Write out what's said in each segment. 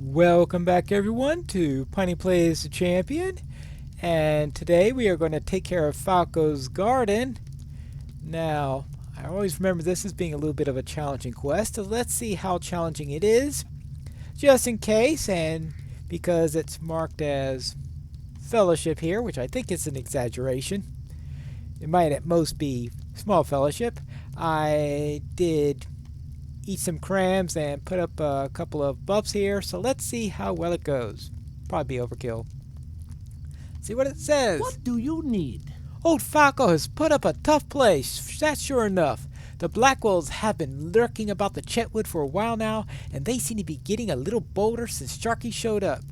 Welcome back everyone to Punny Plays the Champion, and today we are going to take care of Falco's garden. Now, I always remember this as being a little bit of a challenging quest, so let's see how challenging it is. Just in case, and because it's marked as fellowship here, which I think is an exaggeration. It might at most be small fellowship. I did eat some crams and put up a couple of buffs here, so let's see how well it goes. Probably be overkill. See what it says. What do you need? Old Falco has put up a tough place, that's sure enough. The Blackwells have been lurking about the Chetwood for a while now, and they seem to be getting a little bolder since Sharky showed up.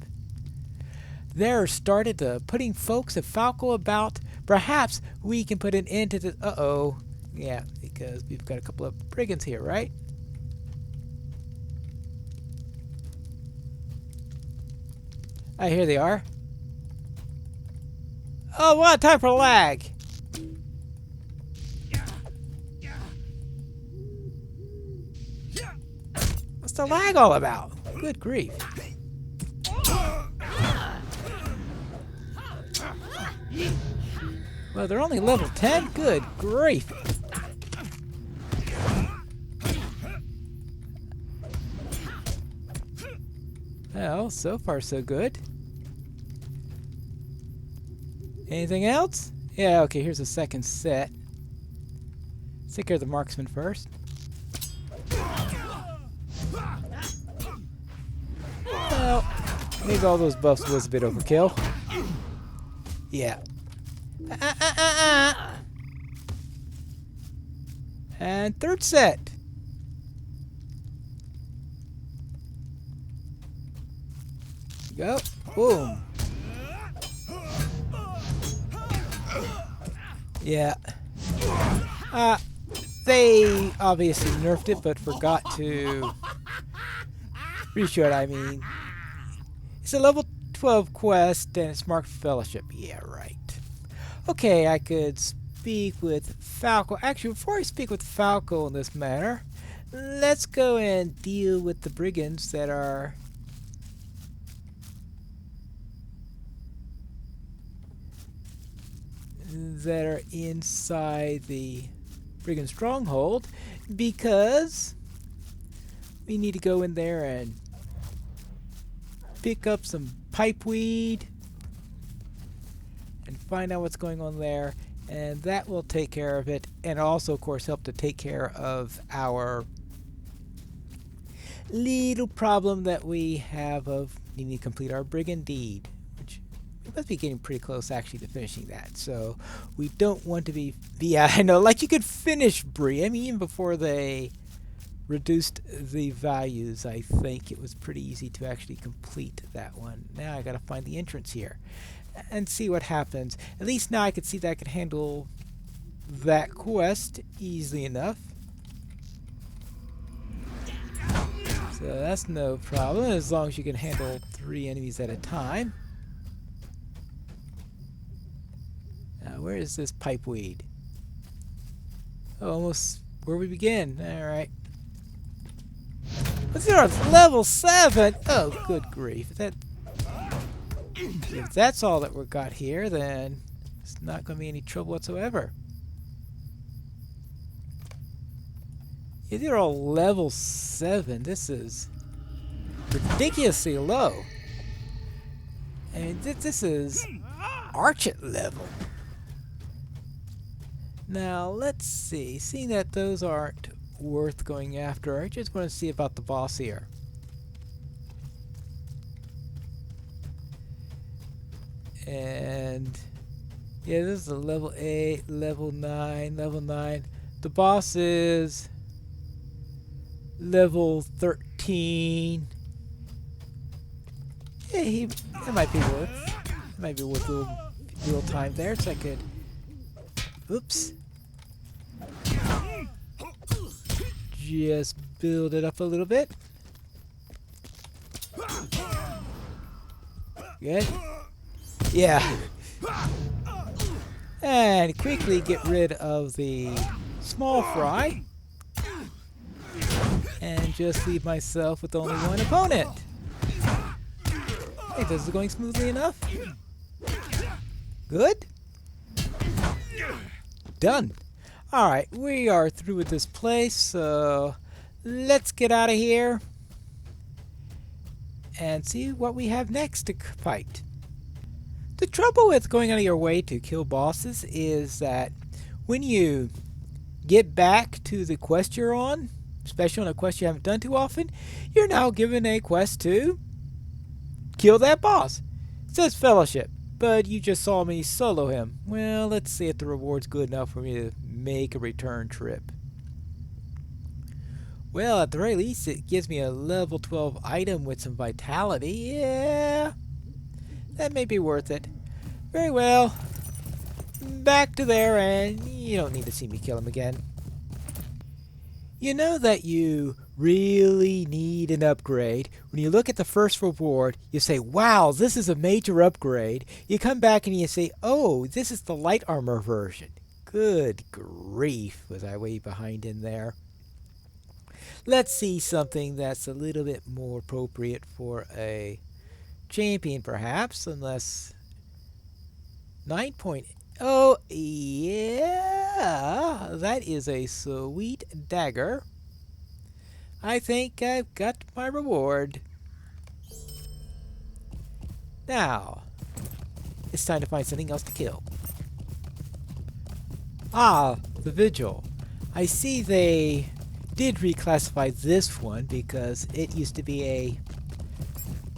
They're started putting folks at Falco about. Perhaps we can put an end to the... Uh-oh. Yeah, because we've got a couple of brigands here, right? Here they are. Oh, what time for lag? What's the lag all about? Good grief. Well, they're only level 10? Good grief. Well, so far so good. Anything else? Yeah, okay, here's a second set. Let's take care of the marksman first. Well, maybe all those buffs was a bit overkill. Yeah. And third set. Go. Boom. Yeah. They obviously nerfed it, but forgot to reshow it. I mean, it's a level 12 quest, and it's marked Fellowship. Yeah, right. Okay, I could speak with Falco. Actually, before I speak with Falco in this matter, let's go and deal with the brigands that are... inside the brigand stronghold, because we need to go in there and pick up some pipeweed and find out what's going on there, and that will take care of it, and also of course help to take care of our little problem that we have of needing to complete our brigand deed. We must be getting pretty close actually to finishing that, so we don't want to be... Yeah, I know, like you could finish Bree. I mean, even before they reduced the values, I think it was pretty easy to actually complete that one. Now I gotta find the entrance here and see what happens. At least now I can see that I can handle that quest easily enough. So that's no problem, as long as you can handle 3 enemies at a time. Where is this pipeweed? Oh, almost where we begin. Alright. What's there? Level 7? Oh, good grief. If that's all that we've got here, then it's not going to be any trouble whatsoever. Yeah, they're all level 7. This is ridiculously low. I mean, this is Archet level. Now, let's see. Seeing that those aren't worth going after, I just want to see about the boss here. And yeah, this is a level 8, level 9, level 9. The boss is level 13. Yeah, it might be worth a little time there, so I could... Oops. Just build it up a little bit. Good. Yeah. And quickly get rid of the small fry. And just leave myself with only one opponent. Hey, this is going smoothly enough. Good. Done. Alright, we are through with this place, so let's get out of here and see what we have next to fight. The trouble with going out of your way to kill bosses is that when you get back to the quest you're on, especially on a quest you haven't done too often, you're now given a quest to kill that boss. It says fellowship, but you just saw me solo him. Well, let's see if the reward's good enough for me to make a return trip. Well, at the very least, it gives me a level 12 item with some vitality. Yeah, that may be worth it. Very well. Back to there, and you don't need to see me kill him again. You know that you really need an upgrade. When you look at the first reward, you say, wow, this is a major upgrade. You come back and you say, oh, this is the light armor version. Good grief, was I way behind in there. Let's see something that's a little bit more appropriate for a champion, perhaps, unless 9.0. Oh, yeah, that is a sweet dagger. I think I've got my reward. Now, it's time to find something else to kill. Ah, the Vigil. I see they did reclassify this one because it used to be a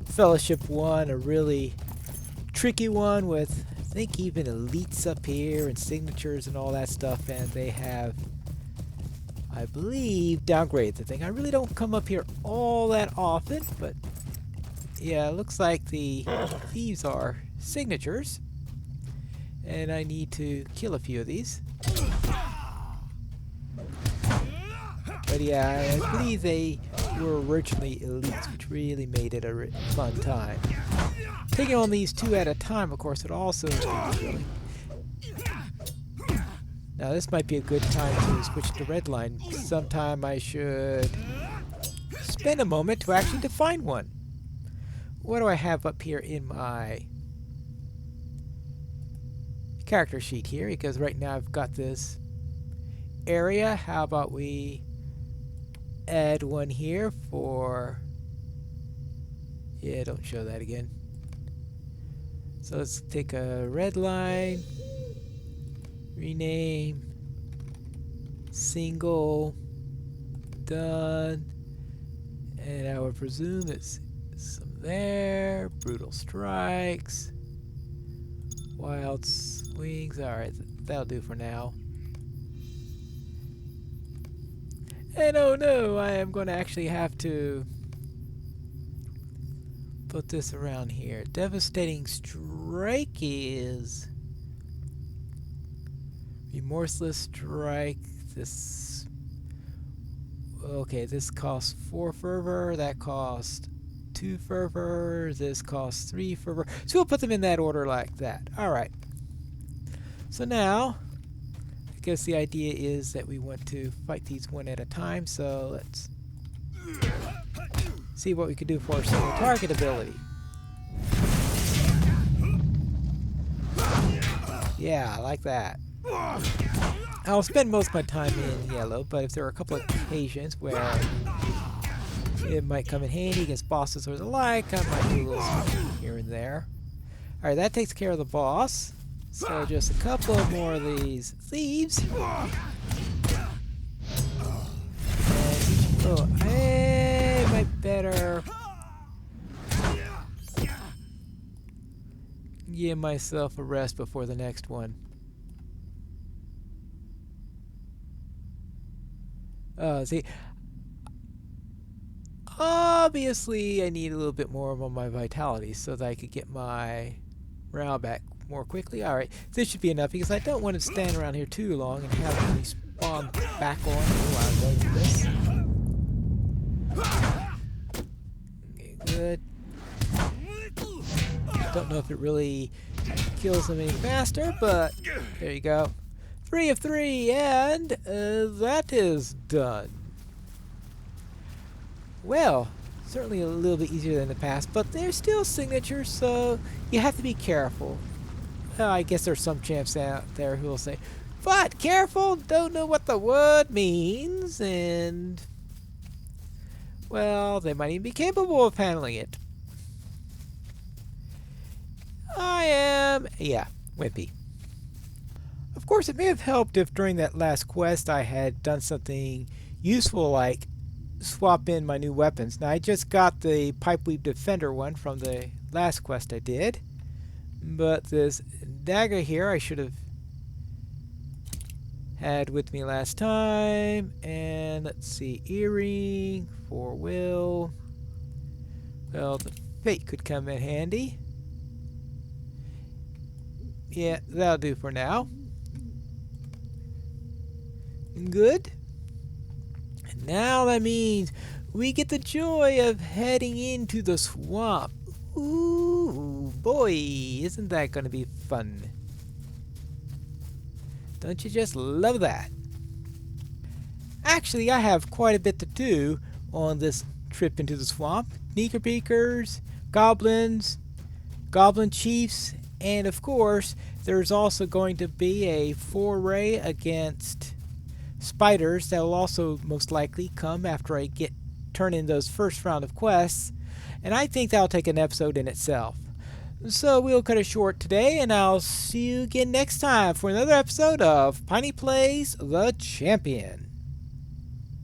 Fellowship one, a really tricky one with, I think, even elites up here and signatures and all that stuff, and they have, I believe, downgraded the thing. I really don't come up here all that often, but yeah, it looks like the thieves are signatures, and I need to kill a few of these. But yeah, I believe they were originally elites, which really made it a fun time. Taking on these two at a time, of course, would also be thrilling. Now this might be a good time to switch to red line. Sometime I should spend a moment to actually define one. What do I have up here in my character sheet here? Because right now I've got this area. How about we add one here for... Yeah, don't show that again. So let's take a red line, rename, single, done, and I would presume it's some there, brutal strikes, wild swings. Alright, that'll do for now. And oh no, I am going to actually have to put this around here. Devastating Strike is Remorseless Strike. This, okay, this costs 4 fervor, that costs 2 fervor, this costs 3 fervor. So we'll put them in that order like that. Alright. So now, I guess the idea is that we want to fight these one at a time, so let's see what we can do for our single target ability. Yeah, I like that. I'll spend most of my time in yellow, but if there are a couple of occasions where it might come in handy against bosses or the like, I might do a little switching here and there. Alright, that takes care of the boss. So just a couple more of these thieves. And oh, hey, might better give myself a rest before the next one. See, obviously I need a little bit more of my vitality so that I could get my morale back more quickly. Alright, this should be enough because I don't want to stand around here too long and have them respawn back on while I'm going through this. Okay, good. Don't know if it really kills them any faster, but there you go. 3 of 3, and that is done. Well, Certainly a little bit easier than the past, but they're still signatures, so you have to be careful. I guess there's some champs out there who will say, but careful, don't know what the word means, and well, they might even be capable of handling it. I am, yeah, wimpy. Of course, it may have helped if during that last quest I had done something useful like swap in my new weapons. Now, I just got the Pipeweave Defender one from the last quest I did, but this dagger here I should have had with me last time. And let's see, earring for Will. Well, the fate could come in handy. Yeah, that'll do for now. Good. And now that means we get the joy of heading into the swamp. Ooh, boy, isn't that going to be fun? Don't you just love that? Actually, I have quite a bit to do on this trip into the swamp. Knickerbeakers, goblins, goblin chiefs, and of course, there's also going to be a foray against spiders that will also most likely come after I turn in those first round of quests, and I think that'll take an episode in itself. So we'll cut it short today, and I'll see you again next time for another episode of Piney Plays the Champion.